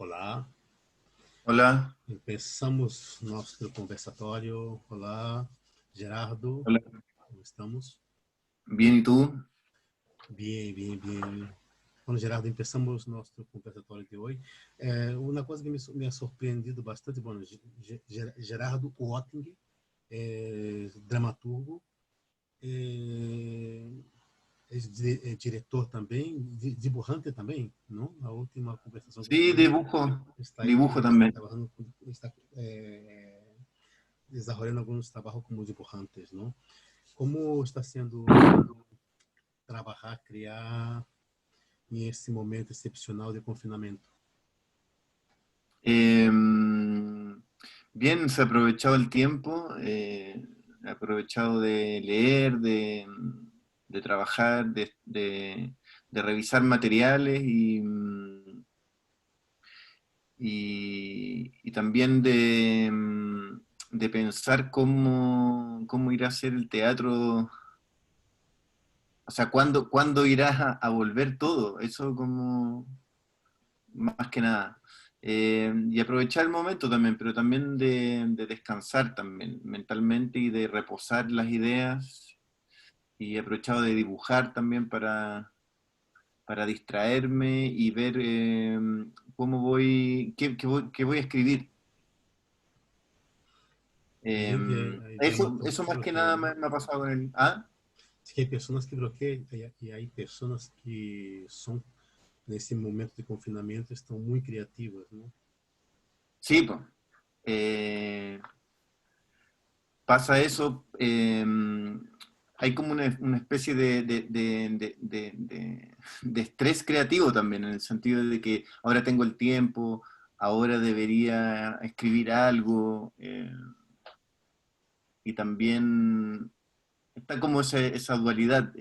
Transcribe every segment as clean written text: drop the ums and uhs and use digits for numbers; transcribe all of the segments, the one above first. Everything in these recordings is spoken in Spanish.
Olá, Hola, começamos nosso conversatório. Olá, Gerardo, hola. como estamos? Bien, ¿y tú? Bem, bem, bem. Bom, Gerardo, começamos nosso conversatório de hoje. Uma coisa que me ha surpreendido bastante, bom, Gerardo Oetting, dramaturgo, é, é diretor também, dibujante também, não? A última conversação que Sí, tivemos dibujo, está aí dibujo también. trabalhando, está desarrollando alguns trabalhos como dibujantes, não? Como está sendo trabalhar, criar nesse momento excepcional de confinamento? Bien, se ha aprovechado el tiempo, he aprovechado de leer, de trabajar, de revisar materiales y también de pensar cómo irá a ser el teatro, o sea, cuándo irá a volver todo, eso como más que nada. Y aprovechar el momento también, pero también de descansar también mentalmente y de reposar las ideas. Y he aprovechado de dibujar también para distraerme y ver cómo qué voy a escribir. Aí a Eso dramaturgia más que bloqueia, nada né? me ha pasado en el... Ah, Diz que hay pessoas que bloqueiam e aí pessoas que são nesse momento de confinamento estão muito criativas, né? sí, pues. Pasa eso, hay como una especie de estrés creativo también, en el sentido de que ahora tengo el tiempo, ahora debería escribir algo, y también está como esa dualidad,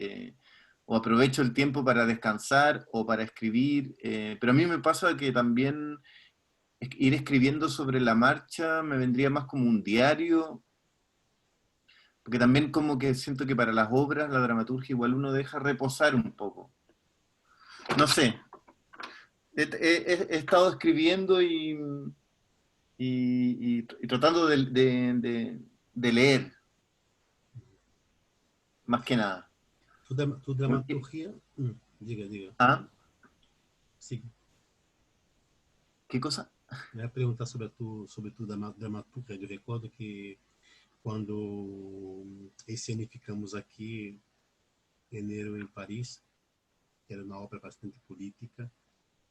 o aprovecho el tiempo para descansar o para escribir, pero a mí me pasa que también ir escribiendo sobre la marcha me vendría más como un diario. Porque también como que siento que para las obras, la dramaturgia, igual uno deja reposar un poco. No sé, he estado escribiendo y tratando de leer, más que nada. Tu Porque, dramaturgia, diga, diga, ¿ah? siga. ¿Qué cosa? Eu ia perguntar sobre tu dramaturgia. Eu recordo que quando escenificamos aqui Enero em Paris, que era uma obra bastante política,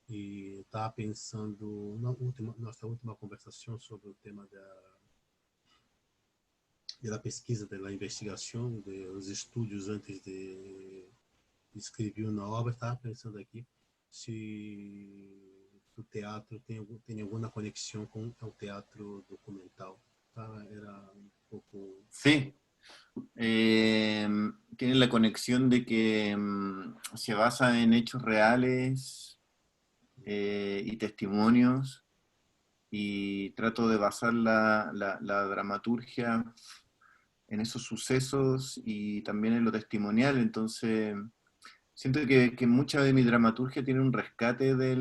e estava pensando na nossa última conversação sobre o tema da pesquisa, da investigação, dos estudos antes de escrever uma obra. Estava pensando aqui se o teatro tem alguma conexão com o teatro documental. Tá? Era um pouco. Sí. Tiene la conexión de que se basa en hechos reales y testimonios, y trato de basar la dramaturgia en esos sucesos y también en lo testimonial. Entonces, siento que mucha de mi dramaturgia tiene un rescate de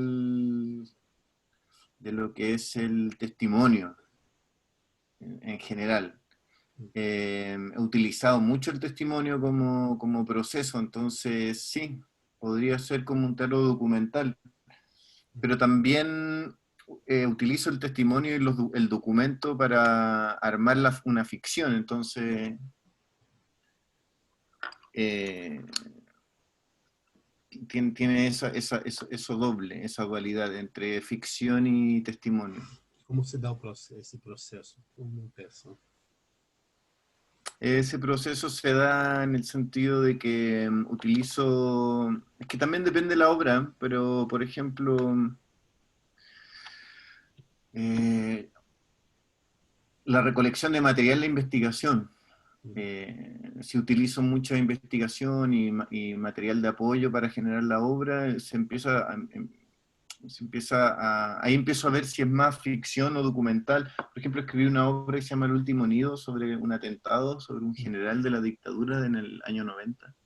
lo que es el testimonio en general. He utilizado mucho el testimonio como proceso, entonces sí, podría ser como un teatro documental, pero también utilizo el testimonio y el documento para armar una ficción, entonces eh, tiene eso doble, esa dualidad entre ficción y testimonio. Como se dá esse processo? Como peça? Ese proceso se da en el sentido de que utilizo, es que también depende de la obra, pero por ejemplo, eh, la recolección de material de investigación. Si utilizo mucha investigación y material de apoyo para generar la obra, ahí empiezo a ver si es más ficción o documental. Por ejemplo, escribí una obra que se llama El último nido sobre un atentado, sobre un general de la dictadura en el año 90.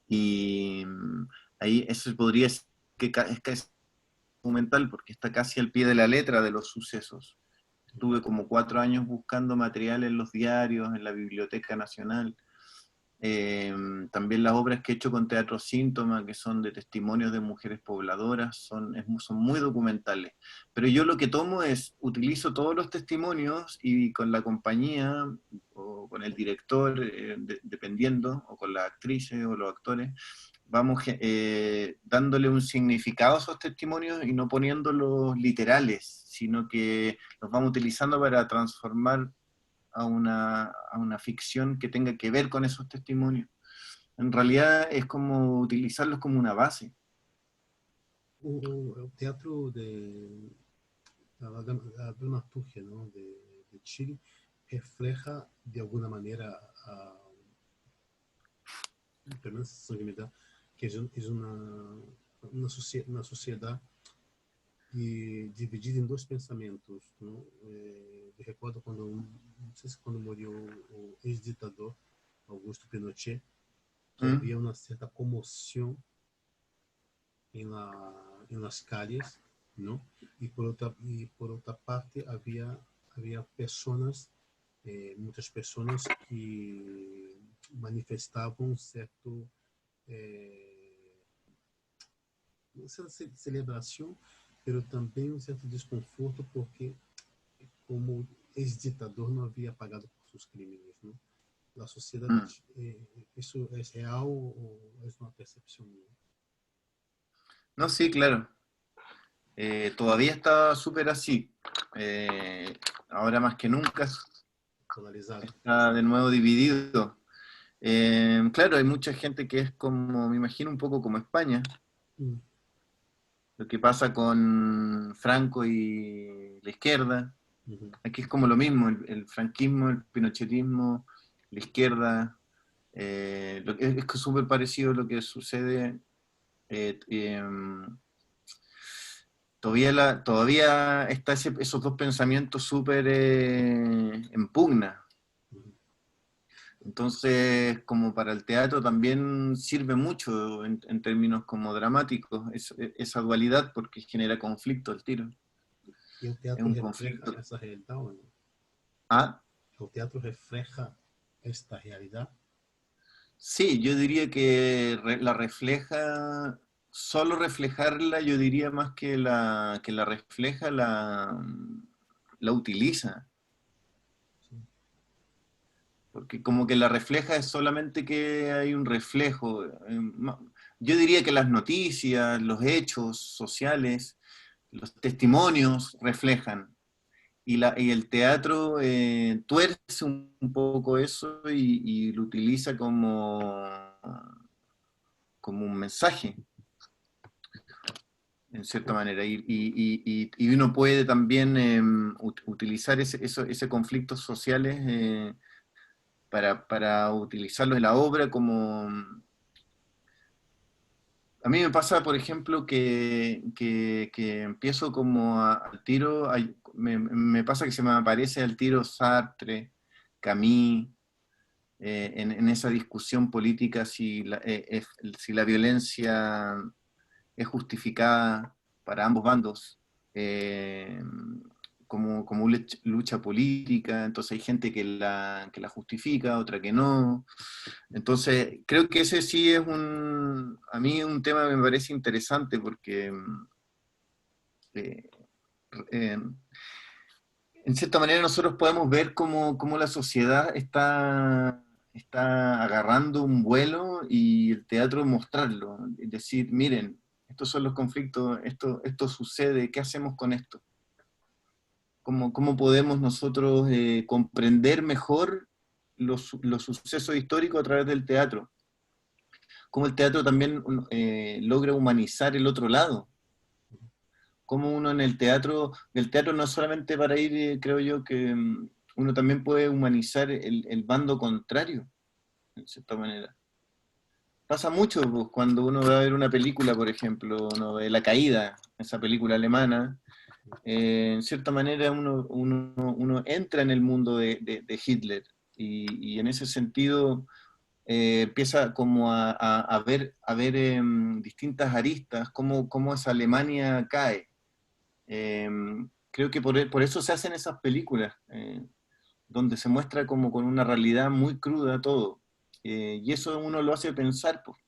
Y ahí eso podría ser que es documental porque está casi al pie de la letra de los sucesos. Estuve como 4 años buscando material en los diarios, en la Biblioteca Nacional. También las obras que he hecho con Teatro Síntoma, que son de testimonios de mujeres pobladoras, son muy documentales. Pero yo lo que tomo es, utilizo todos los testimonios y con la compañía, o con el director, dependiendo, o con las actrices o los actores, vamos dándole un significado a esos testimonios y no poniéndolos literales, sino que los vamos utilizando para transformar a una ficción que tenga que ver con esos testimonios. En realidad es como utilizarlos como una base. O teatro da dramaturgia, ¿no? de Chile refleja de alguna manera pelo menos a sensação que me dá, que é uma sociedade dividida em dois pensamentos. Não? Eu recordo quando, não sei se quando morreu o ex-ditador Augusto Pinochet, que havia uma certa comoção em las calles, ¿no? Y por otra parte había personas, muchas personas que manifestavam certo uma certa celebração, pero também um certo desconforto porque como ex-ditador não havia pagado por seus crimes, não? A sociedade, isso é real ou é uma percepção minha? No, sí, claro. Todavía está súper así. Ahora más que nunca Polarizado. está de nuevo dividido. Claro, hay mucha gente que es como, me imagino, un poco como España. Lo que pasa con Franco y la izquierda. Aquí es como lo mismo, el franquismo, el pinochetismo, la izquierda. Es que es súper parecido a lo que sucede. Todavía está esos dos pensamientos súper en pugna. Entonces, como para el teatro también sirve mucho en términos como dramáticos, esa dualidad, porque genera conflicto al tiro. E o teatro refleja essa realidade ou não? ¿Ah? ¿El teatro refleja esta realidad? Sí, yo diría que la refleja, solo reflejarla, yo diría más que la refleja, la utiliza. Sí. Porque como que la refleja es solamente que hay un reflejo. Yo diría que las noticias, los hechos sociales, los testimonios reflejan. Y el teatro tuerce un poco eso y lo utiliza como un mensaje, en cierta manera. Y uno puede también utilizar ese conflictos sociales para utilizarlos en la obra como... A mí me pasa, por ejemplo, que empiezo como al tiro, me pasa que se me aparece al tiro Sartre, Camus, en esa discusión política si la violencia es justificada para ambos bandos, como lucha política. Entonces hay gente que la justifica, otra que no. Entonces creo que ese sí es a mí un tema que me parece interesante porque eh, eh, en cierta manera nosotros podemos ver cómo la sociedad está agarrando un vuelo y el teatro mostrarlo, es decir, miren, estos son los conflictos, esto sucede, ¿qué hacemos con esto? ¿Cómo podemos nosotros comprender mejor los sucesos históricos a través del teatro? Cómo el teatro también logra humanizar el otro lado. Cómo uno en el teatro no es solamente para ir, creo yo, que uno también puede humanizar el bando contrario, en cierta manera. Pasa mucho pues, cuando uno va a ver una película, por ejemplo, uno ve La Caída, esa película alemana, en cierta manera uno entra en el mundo de Hitler y en ese sentido empieza como a ver distintas aristas, cómo esa Alemania cae. Eh, Creo que por eso se hacen esas películas, donde se muestra como con una realidad muy cruda todo. Y eso uno lo hace pensar, pues.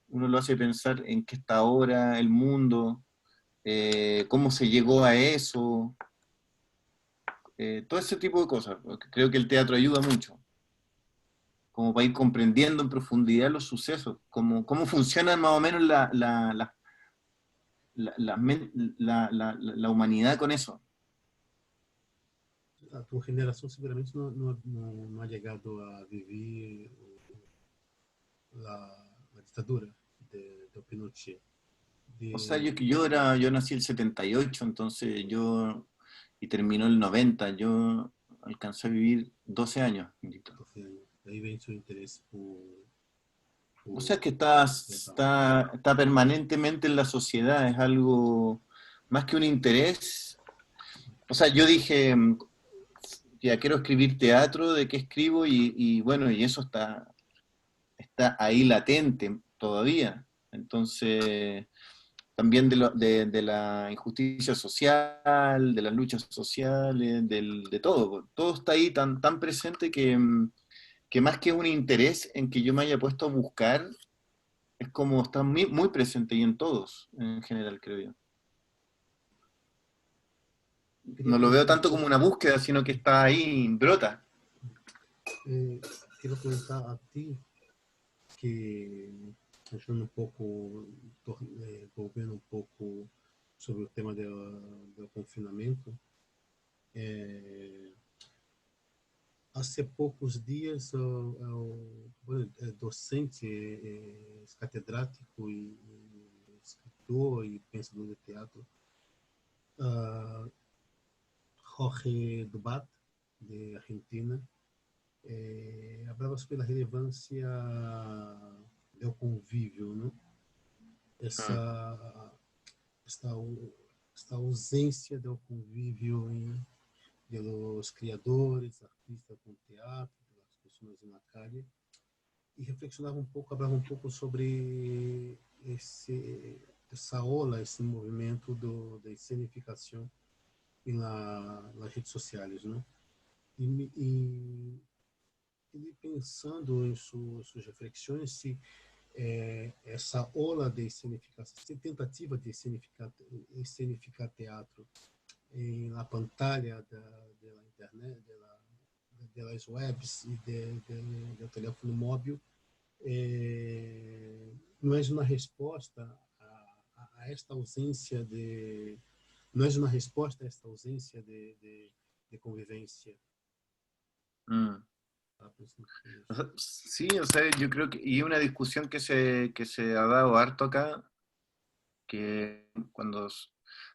Uno lo hace pensar en qué está ahora el mundo, cómo se llegó a eso, todo ese tipo de cosas. Porque creo que el teatro ayuda mucho, como para ir comprendiendo en profundidad los sucesos, cómo funcionan más o menos la, la, la humanidad con eso. A tua generação seguramente não ha llegado a vivir la ditadura de Pinochet. O sea, De, yo nací el 78, entonces y terminó el 90, yo alcancé a vivir 12 años, Milito. Daí vem seu interesse O sea, es que local. está permanentemente en la sociedad, es algo más que un interés. O sea, yo dije, ya quiero escribir teatro, ¿de qué escribo? Y bueno, y eso está ahí latente todavía. Entonces, también de la injusticia social, de las luchas sociales, de todo. Todo está ahí tan presente que más que un interés en que yo me haya puesto a buscar, es como está muy presente y en todos, en general, creo yo. Eu queria No lo veo comentar, tanto como una búsqueda, sino que está ahí, brota. eh, queria comentar a ti que, achando um pouco, envolvendo um pouco sobre o tema do confinamento, há poucos dias, bueno, docente, catedrático e escritor e pensador de teatro, uh, Jorge Dubat, de Argentina, falava sobre a relevância do convívio, né? Mm. essa, esta, esta ausência do convívio de los criadores, artistas com teatro, das pessoas na calle, e reflexionava um pouco, falava um pouco sobre essa ola, esse movimento da escenificação nas redes sociais, né? E ele pensando em suas reflexões, se essa ola de escenificação, essa tentativa de escenificar teatro na pantalla da internet, das webs e do telefone móvel, não é uma resposta a esta ausência de não é uma resposta a esta ausência de convivência. Mm. O sea, sí, o sea, yo creo que, y una discusión que se ha dado harto acá, que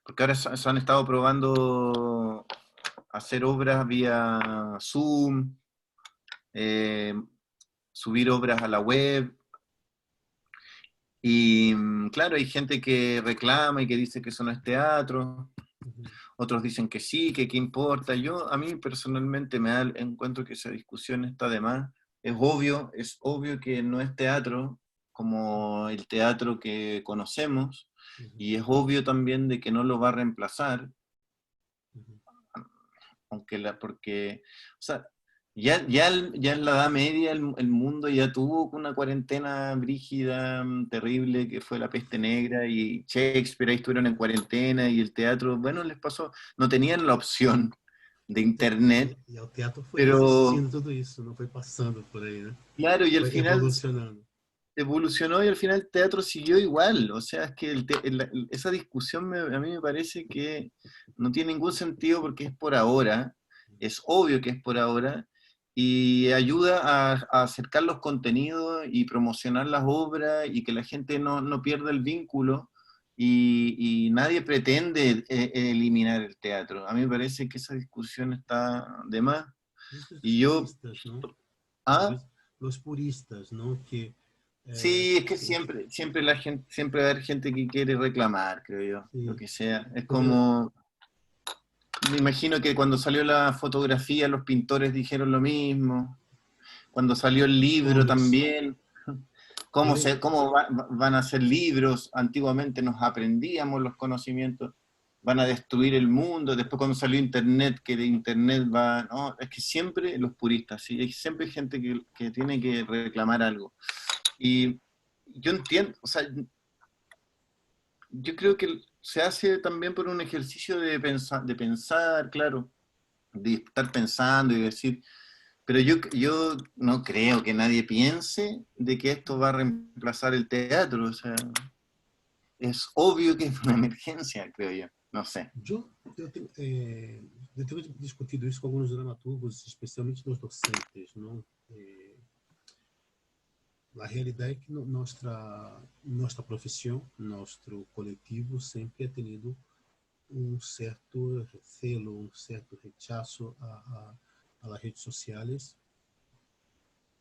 porque ahora se han estado probando hacer obras vía Zoom, eh, subir obras a la web, y claro, hay gente que reclama y que dice que eso no es teatro, otros dicen que sí, que qué importa. A mí personalmente encuentro que esa discusión está de más. Es obvio que no es teatro como el teatro que conocemos, y es obvio también de que no lo va a reemplazar, porque, o sea, ya en la Edad Media el mundo ya tuvo una cuarentena brígida, terrible, que fue la peste negra, y Shakespeare ahí estuvieron en cuarentena, y el teatro, bueno, les pasó, no tenían la opción de internet, E o teatro foi pero resistindo tudo isso, não foi passando por aí, né? claro, y al Foi final evolucionando. evolucionó y al final el teatro siguió igual. O sea, es que esa discusión a mí me parece que no tiene ningún sentido porque es por ahora, es obvio que es por ahora, y ayuda a acercar los contenidos y promocionar las obras y que la gente no pierda el vínculo, y nadie pretende eliminar el teatro. A mí me parece que esa discusión está de más. Os Y yo... puristas, não? ¿Ah? Os puristas, não? Que Sí, es que siempre la gente, siempre va a haber gente que quiere reclamar, creo yo, lo sim, que sea. Es porque como, me imagino que cuando salió la fotografía, los pintores dijeron lo mismo. Cuando salió el os libro cómics, también. ele, Van a ser libros? Antiguamente nos aprendíamos los conocimientos. van a destruir el mundo, después cuando salió Internet, que de Internet va, no, es que siempre los puristas, ¿sí? Siempre hay gente que tiene que reclamar algo. Y yo entiendo, o sea, yo creo que se hace también por un ejercicio de pensar, claro, de estar pensando y decir, pero yo no creo que nadie piense de que esto va a reemplazar el teatro, o sea, es obvio que es una emergencia, creo yo, no sé. Eu tenho discutido isso com alguns dramaturgos, especialmente nos docentes, não? A realidade é que nossa profissão, nosso coletivo sempre ha tenido um certo recelo, um certo rechaço a las redes sociais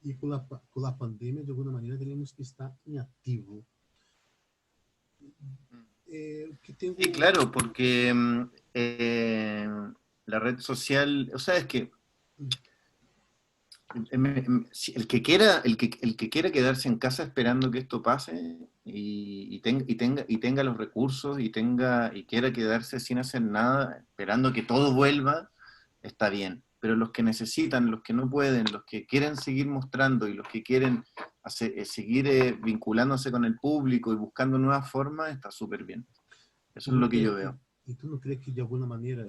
e com a pandemia, de alguma maneira, teremos que estar em ativo. Que tengo... Sí, claro, porque la red social, o sea, es que el que quiera quedarse en casa esperando que esto pase y tenga los recursos y quiera quedarse sin hacer nada, esperando que todo vuelva, está bien. Pero los que necesitan, los que no pueden, los que quieren seguir mostrando y los que quieren seguir vinculándose con el público y buscando nuevas formas, está súper bien. Eso es lo que yo veo. E tu não crê que, de alguma maneira,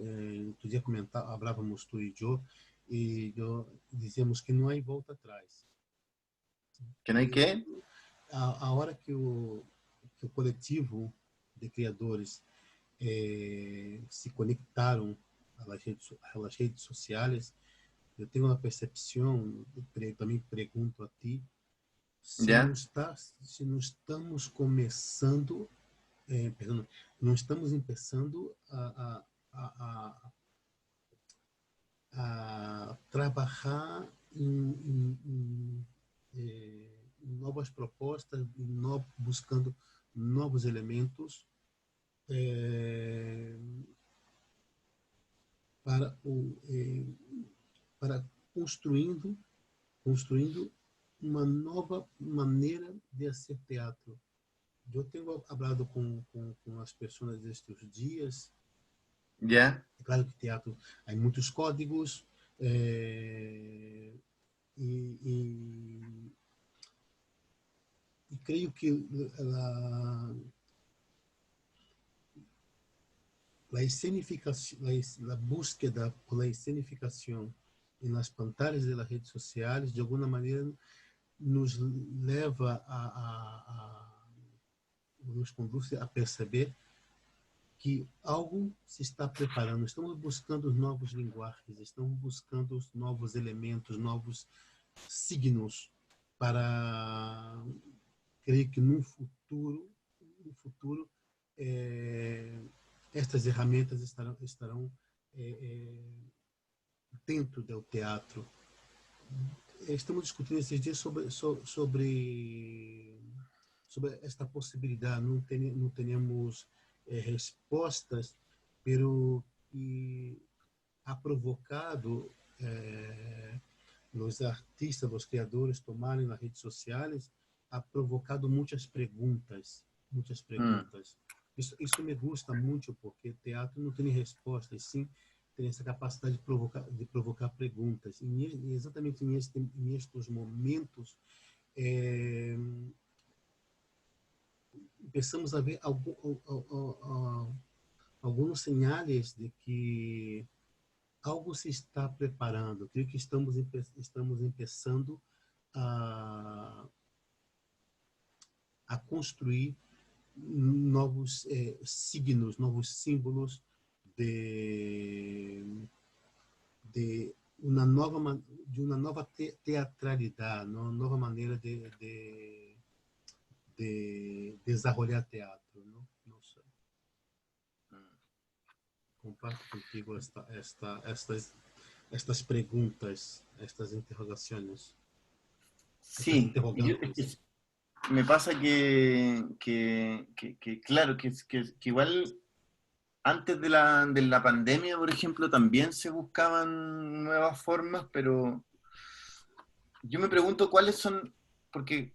tu dia hablávamos tu e eu dizíamos que não há volta atrás. ¿Que no hay qué? A hora que o coletivo de criadores se conectaram às redes sociais, eu tenho uma percepção, também pergunto a ti, ¿Ya? se não estamos começando, perdão, não estamos começando a trabalhar em novas propostas, buscando novos elementos para construindo uma nova maneira de fazer teatro. Eu tenho falado com as pessoas estes dias. ¿Ya? É claro que teatro há muitos códigos e creio que a búsqueda por la escenificação nas pantallas das redes sociais, de alguma maneira, nos leva nos conduz a perceber que algo se está preparando. Estamos buscando novos linguagens, estamos buscando novos elementos, novos signos para creio que no futuro estas ferramentas estarão dentro do teatro. Estamos discutindo esses dias sobre esta possibilidade. Não temos respostas, pero que ha provocado os artistas, os criadores tomarem nas redes sociais, ha provocado muitas perguntas. Isso me gusta muito, porque teatro não tem respostas, sim tem essa capacidade de provocar perguntas. E exatamente nestes momentos começamos a ver alguns sinais de que algo se está preparando. Creio que estamos começando a construir novos signos, novos símbolos de uma nova teatralidade, uma nova maneira de desenvolver teatro, não sei. Comparto contigo estas perguntas, estas interrogações. Sí, me pasa que claro, que igual antes de la pandemia, por ejemplo, también se buscaban nuevas formas, pero yo me pregunto cuáles son, porque,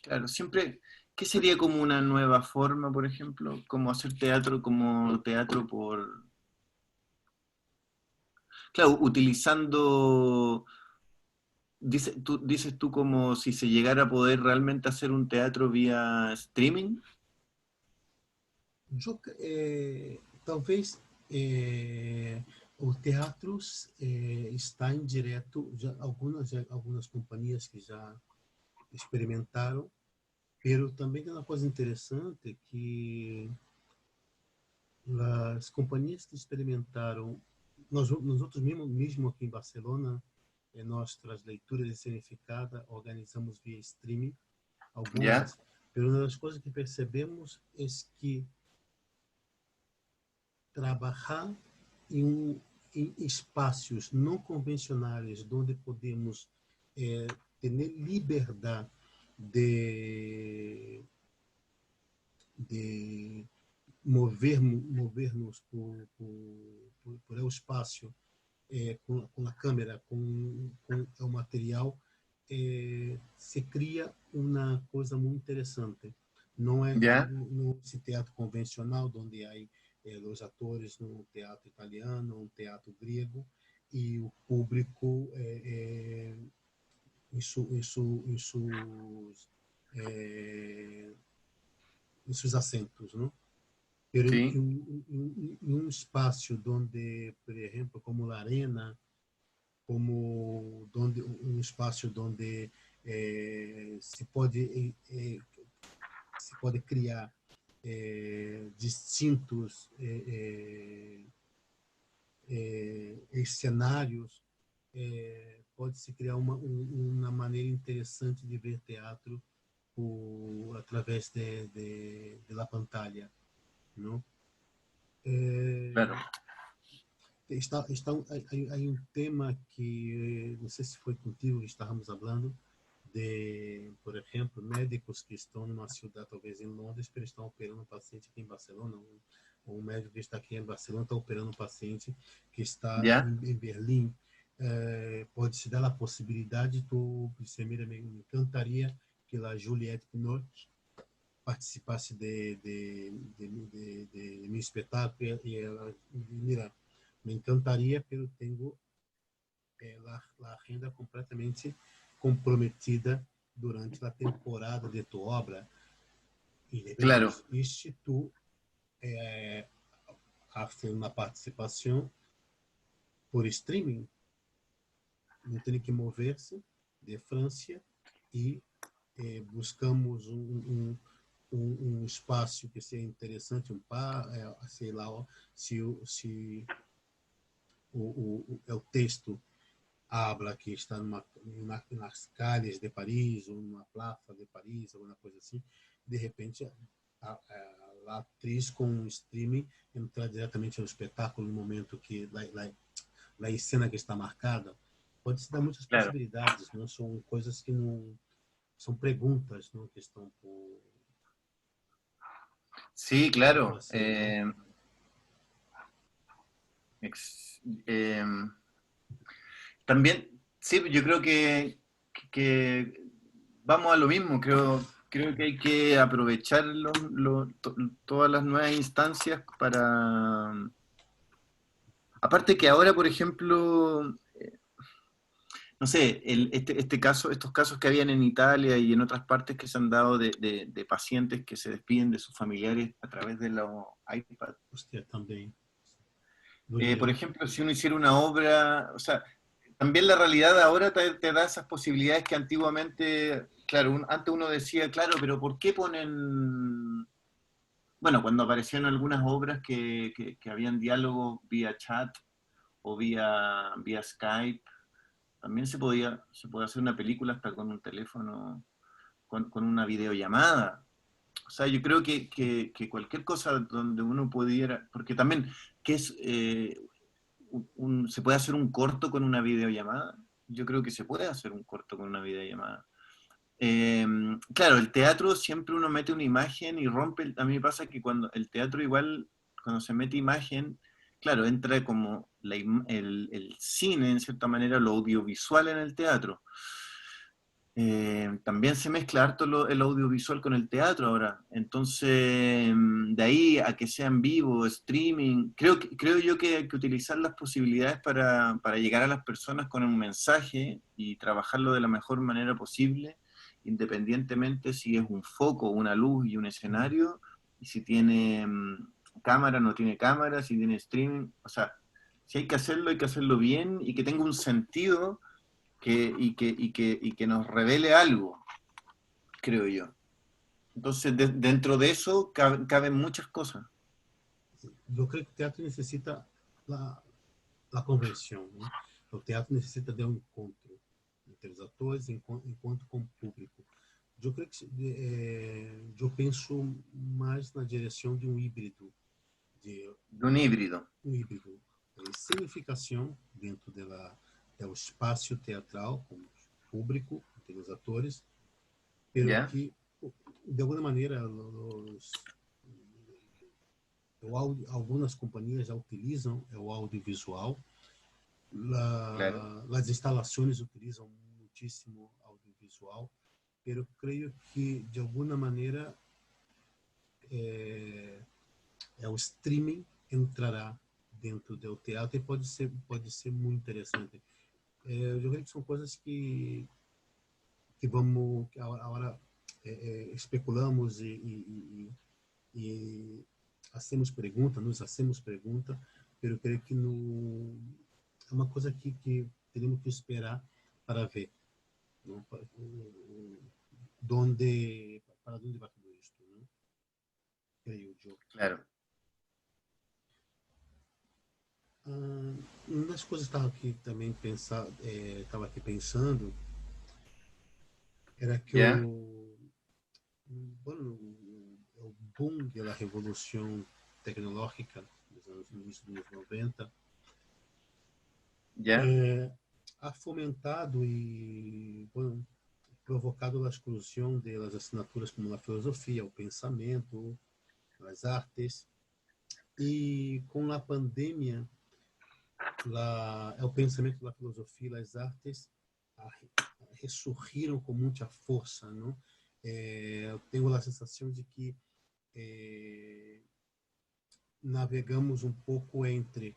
claro, siempre ¿Qué sería como una nueva forma, por ejemplo? Como hacer teatro como teatro por... Claro, utilizando... dices tú como si se llegara a poder realmente hacer un teatro vía streaming. Talvez o teatro está em direto, algumas companhias que já experimentaram, pero também tem uma coisa interessante que as companhias que experimentaram, nós outros mesmo aqui em Barcelona, em nossas leituras de significado, organizamos via streaming ¿Ya? algumas, pero uma das coisas que percebemos é que trabalhar em espaços não convencionais, onde podemos ter liberdade de, de mover-nos por o espaço com a câmera, com o material, se cria uma coisa muito interessante. Não é ¿Ya? no esse teatro convencional, onde há os atores no teatro italiano, um teatro grego, e o público eh, em seus assentos, não? Pero Sí. em um espaço onde, por exemplo, como a arena, como donde, um espaço onde se pode criar distintos cenários, pode-se criar uma maneira interessante de ver teatro através de la pantalla, não? Claro. Hay um tema que não sei se foi contigo que estávamos falando de, por exemplo, médicos que estão numa cidade, talvez em Londres, que estão operando um paciente aqui em Barcelona, um médico que está aqui em Barcelona está operando um paciente que está ¿Ya? em Berlim. Pode se dar a possibilidade, tu, mira, me encantaria que a Juliette Binoche participasse de meu espetáculo e ela, mira, me encantaria, pero tenho a agenda completamente comprometida durante a temporada de tua obra e Claro. devemos, e se tu hacer uma participação por streaming, não tem que mover-se de França e buscamos um espaço que seja interessante, sei lá, se o texto habla que está nas calles de Paris ou numa praça de Paris, alguma coisa assim, de repente a atriz com o streaming entrar diretamente no espetáculo no momento que a cena que está marcada. Pode se dar muitas Claro. possibilidades, não são coisas que não são perguntas, não, que estão Sí, por claro. fazer, não? Ex- eh, También, sí, yo creo que vamos a lo mismo. Creo que hay que aprovechar todas las nuevas instancias para... Aparte que ahora, por ejemplo, no sé, este caso, estos casos que habían en Italia y en otras partes que se han dado de pacientes que se despiden de sus familiares a través de los iPad. Hostia, também. Por ejemplo, si uno hiciera una obra, o sea, también la realidad ahora te da esas posibilidades que antiguamente, claro, antes uno decía, claro, pero ¿por qué ponen...? Bueno, cuando aparecieron algunas obras que habían diálogos vía chat o vía Skype, también se puede hacer una película hasta con un teléfono, con una videollamada. O sea, yo creo que cualquier cosa donde uno pudiera, porque también, ¿qué es se puede hacer un corto con una videollamada? Yo creo que se puede hacer un corto con una videollamada. Claro, el teatro siempre uno mete una imagen y rompe, a mí me pasa que cuando el teatro igual, cuando se mete imagen, claro, entra como el cine, en cierta manera, lo audiovisual en el teatro. también se mezcla harto el audiovisual con el teatro ahora. Entonces, de ahí a que sea en vivo, streaming, creo yo que hay que utilizar las posibilidades para llegar a las personas con un mensaje y trabajarlo de la mejor manera posible, independientemente si es un foco, una luz y un escenario, y si tiene cámara, no tiene cámara, si tiene streaming. O sea, si hay que hacerlo bien y que tenga un sentido y que nos revele algo, creo yo. Entonces, dentro de eso caben muchas cosas. Eu creio que o teatro necessita a convenção, né? O teatro necessita de um encontro entre os atores, enquanto com o público. Eu creio que eu penso mais na direção de um híbrido, de De un híbrido. um híbrido, cenificação dentro do espaço teatral com o público, entre os atores, pero ¿Ya? que de alguma maneira algumas companhias já utilizam o audiovisual. Claro. As instalações utilizam muitíssimo audiovisual, pero creio que de alguma maneira o streaming entrará dentro do teatro e pode ser muito interessante. Eu creio que são coisas que vamos que agora especulamos e hacemos pergunta, nos hacemos pergunta, pero creio que é uma coisa que teremos que esperar para ver, não? Para onde vai tudo isto, não? Creio eu. Claro. Uma das coisas que estava aqui também estava aqui pensando era que ¿Ya? bueno, o boom da revolução tecnológica dos anos início dos anos 90 ¿Ya? ha fomentado e bueno, provocado a exclusão das assinaturas como a filosofia, o pensamento, as artes, e com a pandemia, o pensamento, a filosofia e as artes ressurgiram com muita força, não? Eu tenho a sensação de que navegamos um pouco entre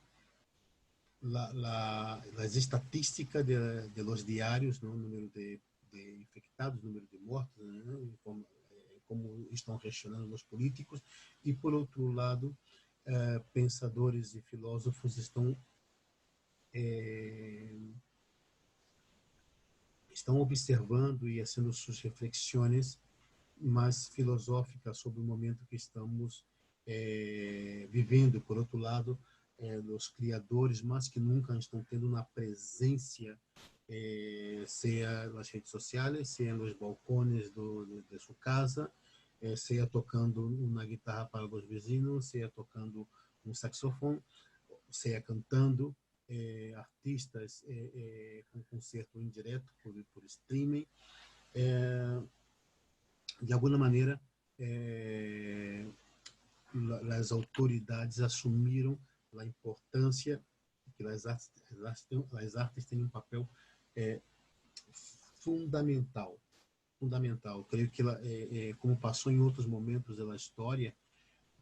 as estatísticas de los diários, ¿no? Número de infectados, número de mortos, ¿no? Como estão reaccionando os políticos, e por outro lado, pensadores e filósofos estão observando e fazendo suas reflexões mais filosóficas sobre o momento que estamos vivendo. Por outro lado, os criadores mais que nunca estão tendo uma presença, seja nas redes sociais, seja nos balcões de sua casa, seja tocando uma guitarra para os vizinhos, seja tocando um saxofone, seja cantando, artistas com concerto indireto por streaming. De alguma maneira, as autoridades assumiram a importância que as artes têm um papel fundamental. Creio que como passou em outros momentos da história,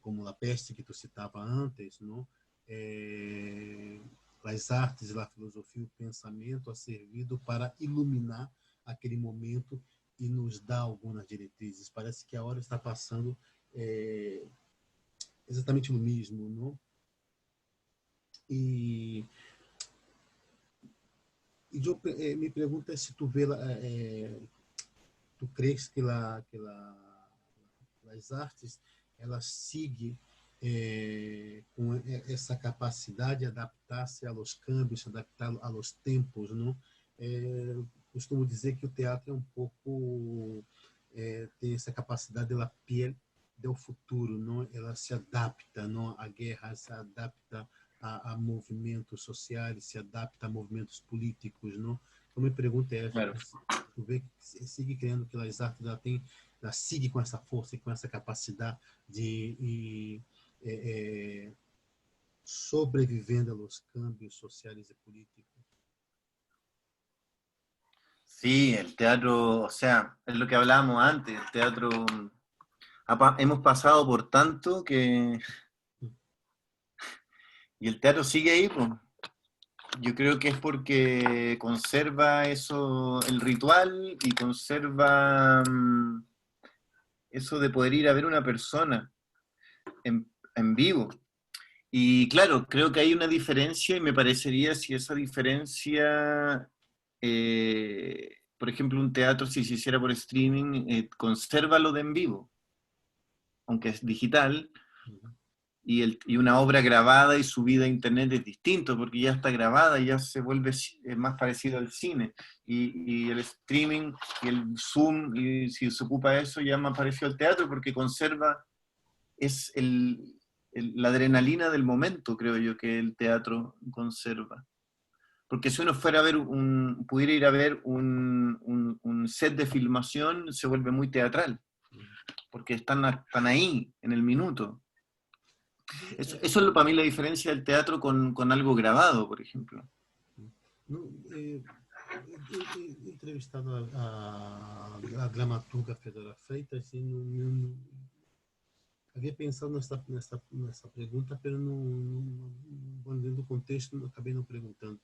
como a peste que tu citava antes, não? As artes, a filosofia, o pensamento ha servido para iluminar aquele momento e nos dar algumas diretrizes. Parece que a hora está passando exatamente no mesmo, não? E eu me pergunto se tu vê, tu crees que as artes elas seguem com essa capacidade de adaptar-se aos câmbios, adaptar aos tempos, não? Costumo dizer que o teatro é um pouco tem essa capacidade da piel do futuro, não? Ela se adapta, não? A guerra se adapta a movimentos sociais, se adapta a movimentos políticos, não? Então, minha pergunta é essa: Claro. tu vê que sigue crendo que as artes ela sigue com essa força e com essa capacidade de sobrevivendo aos câmbios sociais e políticos? Sí, el teatro, o sea, es lo que hablábamos antes, el teatro, hemos pasado por tanto que, y el teatro sigue ahí, pues. Yo creo que es porque conserva eso, el ritual, y conserva eso de poder ir a ver una persona en vivo. Y claro, creo que hay una diferencia y me parecería si esa diferencia, por ejemplo, un teatro, si se hiciera por streaming, conserva lo de en vivo, aunque es digital, y una obra grabada y subida a internet es distinto, porque ya está grabada y ya se vuelve más parecido al cine. Y el streaming y el Zoom, y si se ocupa eso, ya más parecido al teatro, porque conserva, es la adrenalina del momento, creo yo, que el teatro conserva. Porque si uno fuera a ver pudiera ir a ver un set de filmación, se vuelve muy teatral, porque están ahí, en el minuto. Eso es para mí la diferencia del teatro con algo grabado, por ejemplo. No, entrevistado a dramaturga Fedora Freitas e havia pensado nessa pergunta, mas não, dentro do contexto, acabei não perguntando.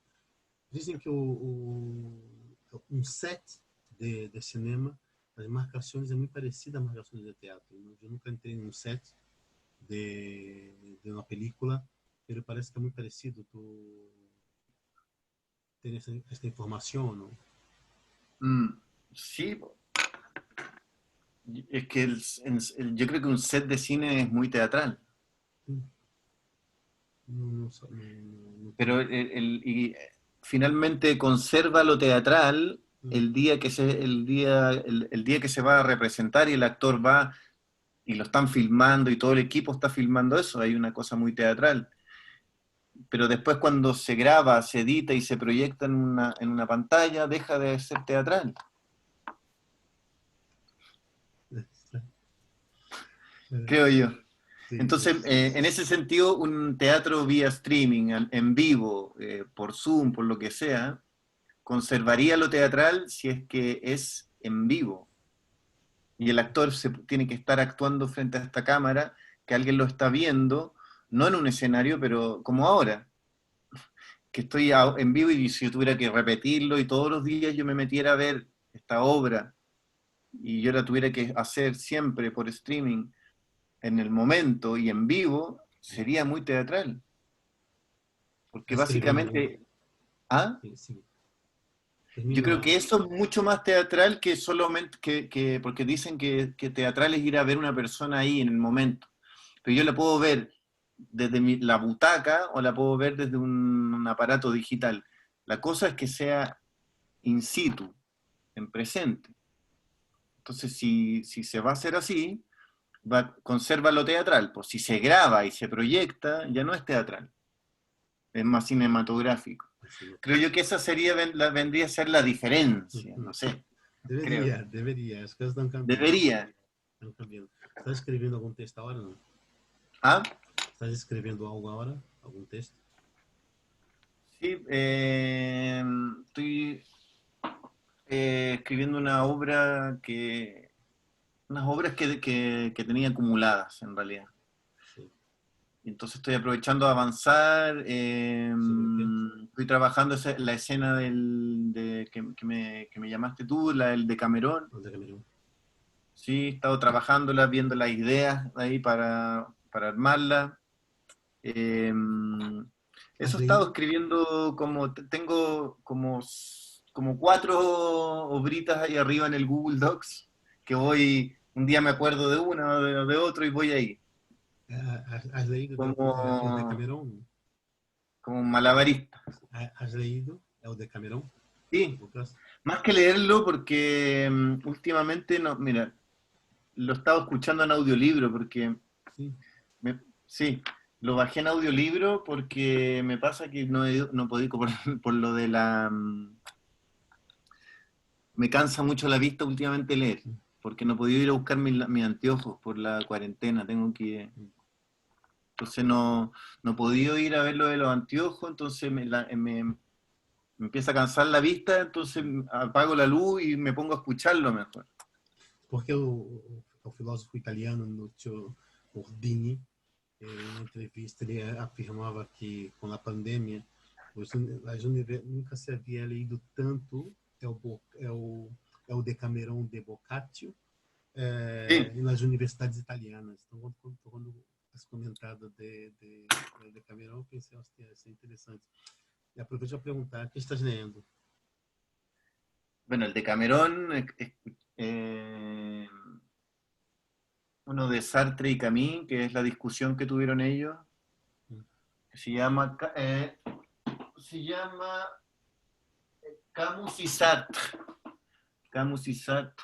Dizem que um set de cinema, as marcações é muito parecida às marcações de teatro. Eu nunca entrei num set de uma película, mas parece que é muito parecido. Tu tens esta informação, não? Sí, es que yo creo que un set de cine es muy teatral. Pero finalmente conserva lo teatral el día que el día que se va a representar y el actor va y lo están filmando y todo el equipo está filmando eso, hay una cosa muy teatral. Pero después cuando se graba, se edita y se proyecta en una pantalla, deja de ser teatral. Creo yo. Entonces, en ese sentido, un teatro vía streaming, en vivo, por Zoom, por lo que sea, conservaría lo teatral si es que es en vivo. Y el actor tiene que estar actuando frente a esta cámara, que alguien lo está viendo, no en un escenario, pero como ahora, que estoy en vivo y si yo tuviera que repetirlo y todos los días yo me metiera a ver esta obra y yo la tuviera que hacer siempre por streaming, en el momento y en vivo, sería muy teatral. Porque básicamente... ¿Ah? Sí. Yo creo que eso es mucho más teatral que solamente... porque dicen que teatral es ir a ver una persona ahí en el momento. Pero yo la puedo ver desde la butaca o la puedo ver desde un aparato digital. La cosa es que sea in situ, en presente. Entonces, si se va a hacer así, conserva lo teatral. Pues si se graba y se proyecta, ya no es teatral. Es más cinematográfico. Creo yo que esa vendría a ser la diferencia, no sé. Deveria. As coisas estão cambiando. Debería. Estão cambiando. ¿Estás escribiendo algún texto ahora, no? ¿Ah? ¿Estás escribiendo algo ahora? ¿Algún texto? Sí, estoy escribiendo unas obras que tenía acumuladas, en realidad. Sí. Entonces estoy aprovechando de avanzar, estoy trabajando la escena que me llamaste tú, el de Camerón. El de Camerón. Sí, he estado trabajándola, viendo las ideas ahí para armarla. Eso he estado escribiendo, tengo como 4 obritas ahí arriba en el Google Docs, que un día me acuerdo de una o de otro y voy ahí. ¿Has leído el de Camerón? Como un malabarista. ¿Has leído el de Camerón? Sí, más que leerlo porque últimamente, no, mira, lo estaba escuchando en audiolibro porque... Sí, lo bajé en audiolibro porque me pasa que no podía por lo de la... Me cansa mucho la vista últimamente leer, porque no podía ir a buscar mis anteojos por la cuarentena, tengo que... Entonces no he podido ir a ver lo de los anteojos, entonces Me empieza a cansar la vista, entonces apago la luz y me pongo a escucharlo mejor. Porque o filósofo italiano Lucio Ordini, em uma entrevista, ele afirmava que com a pandemia, nunca se havia lido tanto é o Decameron de Boccaccio Sí. nas universidades italianas. Então, quando as comentado de Decameron, eu pensei, que ia ser interessante. E aproveito para perguntar, o que estás lendo? Bueno, el de Camerón, uno de Sartre y Camus, que es la discusión que tuvieron ellos, que se llama Camus y Sartre. Camus y Sartre.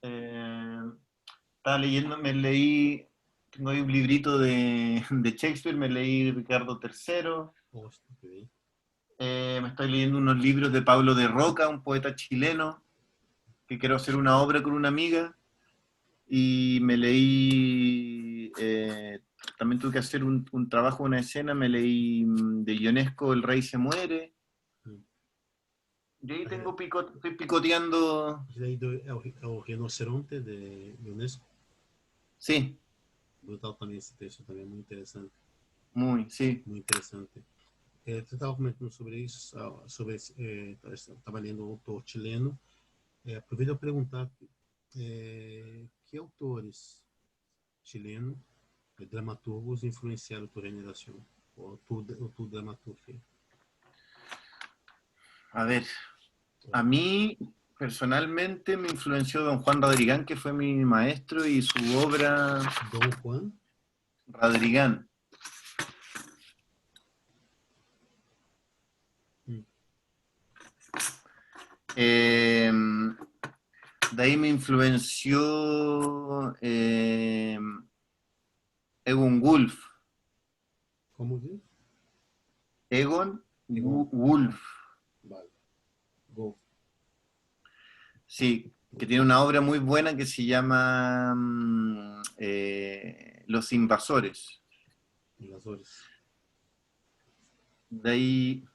Estaba leyendo, tengo ahí un librito de Shakespeare, me leí Ricardo III. Me estoy leyendo unos libros de Pablo de Roca, un poeta chileno, que quiero hacer una obra con una amiga. Y me leí, también tuve que hacer un trabajo, una escena, me leí de Ionesco El Rey se muere. Y ahí estoy picoteando. É o Rinoceronte de Unesco? Sí. Brutal também esse texto, também é muito interessante. Sí. Muito interessante. Tu estava comentando sobre isso, estava lendo um autor chileno. Aproveito para perguntar que autores chilenos, dramaturgos, influenciaram tua generação, ou tu dramaturgia? A ver, a mí personalmente me influenció don Juan Radrigán, que fue mi maestro, y su obra... Don Juan Radrigán. De ahí me influenció Egon Wolf. ¿Cómo dices? Egon Wolf. Vale. Wolf. Sí, que tiene una obra muy buena que se llama Los Invasores. Invasores. De ahí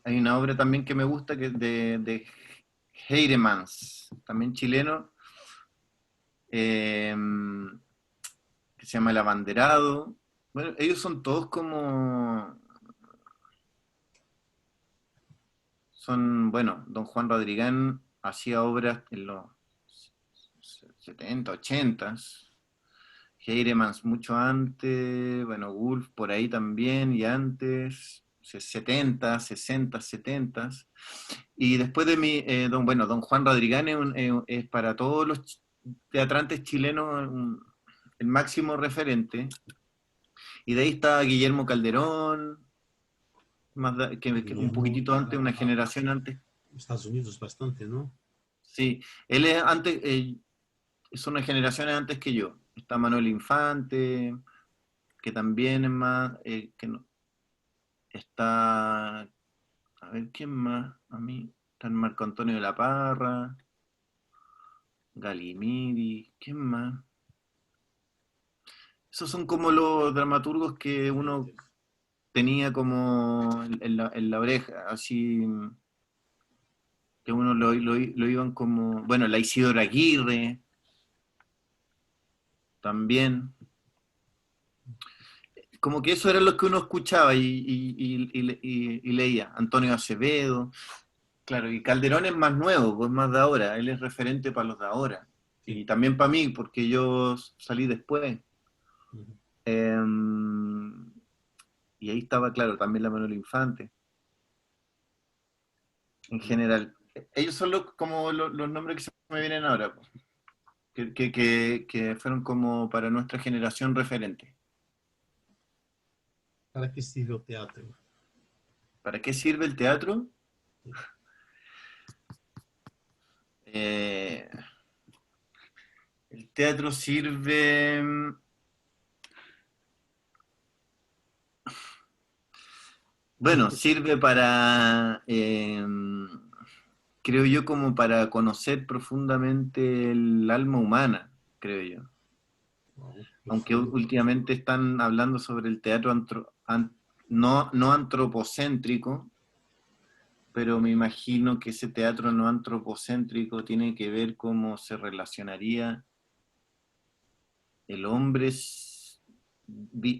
hay una obra también que me gusta, que es de Heiremans, también chileno, que se llama El Abanderado. Bueno, ellos son todos como... Bueno, don Juan Radrigán hacía obras en los 70, 80, Heiremans mucho antes, bueno, Wolf por ahí también, y antes, 70, 60, 70. Y después de don Juan Radrigán es para todos los teatrantes chilenos el máximo referente. Y de ahí está Guillermo Calderón, que un poquitito antes, una generación antes. Estados Unidos bastante, ¿no? Sí, él es antes, son unas generaciones antes que yo. Está Manuel Infante, que también es más, que no, está, a ver, ¿quién más? A mí, está el Marco Antonio de la Parra, Galimiri, ¿quién más? Esos son como los dramaturgos que uno tenía como en la oreja, así, que uno lo iban como, bueno, la Isidora Aguirre, también. Como que eso era lo que uno escuchaba y leía. Antonio Acevedo, claro, y Calderón es más nuevo, pues más de ahora, él es referente para los de ahora. Sí. Y también para mí, porque yo salí después. Y ahí estaba, claro, también la Manuel Infante. En general. Ellos son como los nombres que se me vienen ahora, pues, que fueron como para nuestra generación referentes. ¿Para qué sirve el teatro? ¿Para qué sirve el teatro? El teatro sirve... Bueno, sirve para, creo yo, como para conocer profundamente el alma humana, creo yo. Wow, aunque últimamente están hablando sobre el teatro no antropocéntrico, pero me imagino que ese teatro no antropocéntrico tiene que ver cómo se relacionaría el hombre,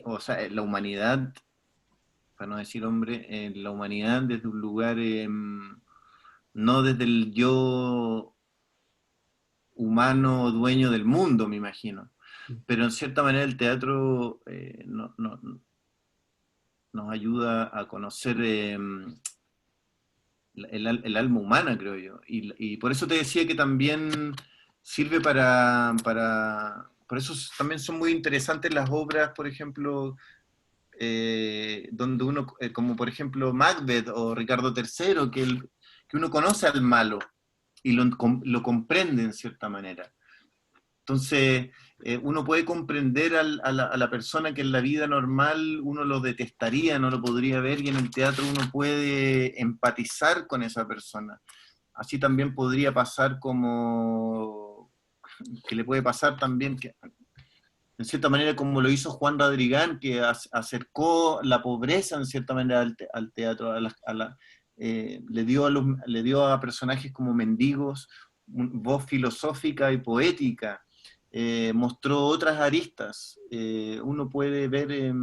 o sea, la humanidad, para no decir hombre, la humanidad desde un lugar, no desde el yo humano dueño del mundo, me imagino. Pero en cierta manera el teatro nos ayuda a conocer el alma humana, creo yo. Y por eso te decía que también sirve por eso también son muy interesantes las obras, por ejemplo, donde uno, como por ejemplo Macbeth o Ricardo III, que uno conoce al malo y lo comprende en cierta manera. Entonces, uno puede comprender a la persona que en la vida normal uno lo detestaría, no lo podría ver, y en el teatro uno puede empatizar con esa persona. Así también podría pasar como, que le puede pasar también, que, en cierta manera como lo hizo Juan Radrigán, que acercó la pobreza en cierta manera al teatro, le dio a personajes como mendigos voz filosófica y poética, mostró otras aristas. Uno puede ver,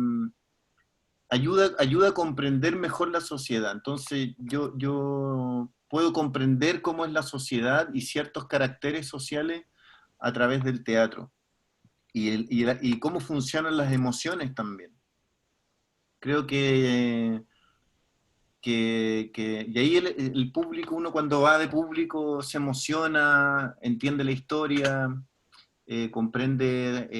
ayuda a comprender mejor la sociedad. Entonces yo puedo comprender cómo es la sociedad y ciertos caracteres sociales a través del teatro. Y cómo funcionan las emociones también. Creo y ahí el público, uno cuando va de público se emociona, entiende la historia, comprende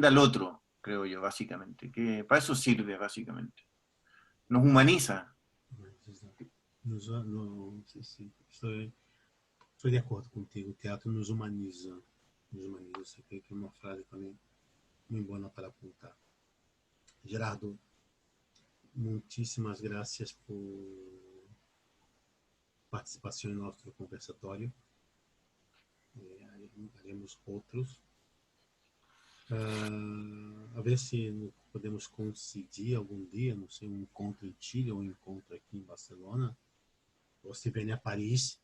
al otro, creo yo, básicamente. Que para eso sirve, básicamente. Nos humaniza. Sim, sim. Estou de acordo contigo. O teatro nos humaniza. Nos humaniza. Isso aqui é uma frase também muito boa para apontar. Gerardo, muitíssimas graças por participação em nosso conversatório. Haremos outros. A ver se podemos coincidir algum dia, não sei, um encontro em Chile ou um encontro aqui em Barcelona, ou se vem a Paris,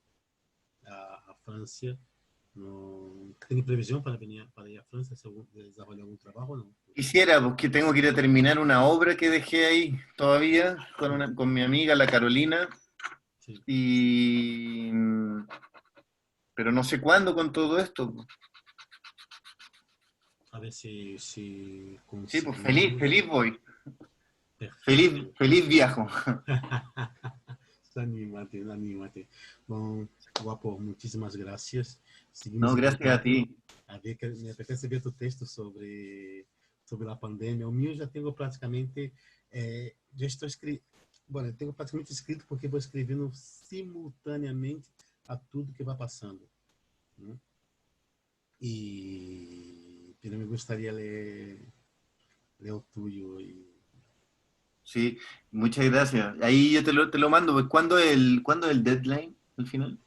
a França. No, ¿Tiene previsión para ir a Francia si desarrolla algún trabajo o no? Quisiera, porque tengo que ir a terminar una obra que dejé ahí todavía con mi amiga, la Carolina, Sí. y pero no sé cuándo con todo esto. A ver si Sí, pues conseguimos. feliz voy. Perfecto. Feliz viajo. Anímate, anímate. Bom, Guapo, muchísimas gracias. No, Seguimos en gracias a contacto. ti. A ver, que me apetece ver tu texto sobre a pandemia. O meu já tenho praticamente, já estou escrito, bueno, eu tenho praticamente escrito porque vou escrevendo simultaneamente a tudo que vai passando, né? E pero me gostaria ler o tuyo. Sí, muchas gracias. Ahí yo te lo mando. Pues, ¿cuándo es el deadline al final?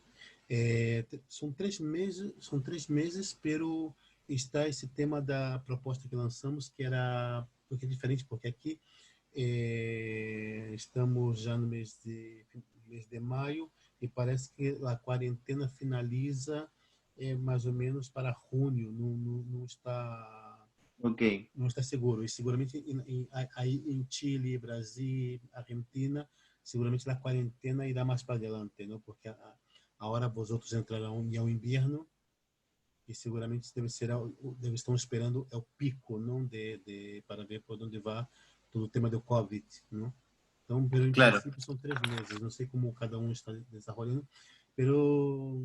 São 3 meses, pero está esse tema da proposta que lançamos, que era, porque é diferente, porque aqui estamos já no mês de maio e parece que a quarentena finaliza mais ou menos para junho, não está Ok, não está seguro. E seguramente aí em Chile, Brasil, Argentina, seguramente a quarentena irá mais para adelante, não? Porque agora vosotros entrarão ao inverno e seguramente deve estar esperando é o pico, não, para ver por onde vai todo o tema do Covid, não? Então, pero em claro. princípio são 3 meses. Não sei como cada um está desenvolvendo, pero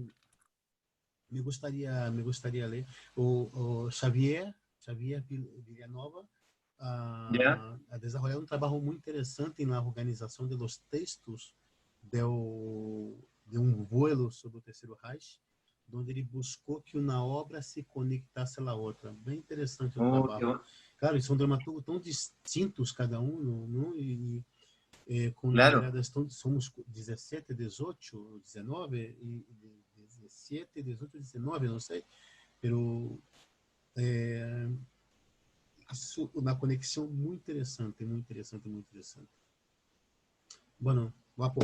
me gustaría ler o Xavier Villanova ¿Ya? a desenvolver um trabalho muito interessante na organização de los textos de um vuelo sobre o Terceiro Reich, onde ele buscou que uma obra se conectasse à outra. Bem interessante o Oh, trabalho. Claro, eles são dramaturgos tão distintos cada um, não? Com claro. miradas somos 17, 18, 19 e 17, 18, 19, não sei, pero isso uma conexão muito interessante, muito interessante, muito interessante. Bueno, guapo,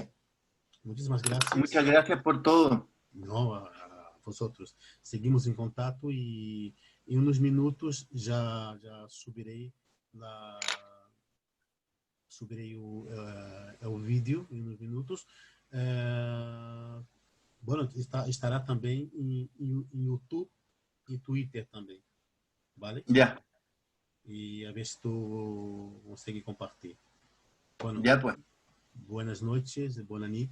muchísimas Muchas gracias. gracias por todo. No, a vosotros. Seguimos em contato e em uns minutos já subirei o vídeo em uns minutos. Bueno, estará também em YouTube e Twitter também, vale? Ya, E a ver se tu consegue compartilhar. Bueno, ya pues. buenas noites, boa nit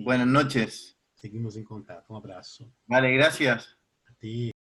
Buenas e noches. seguimos em contato. Um abraço. Vale, gracias. A ti.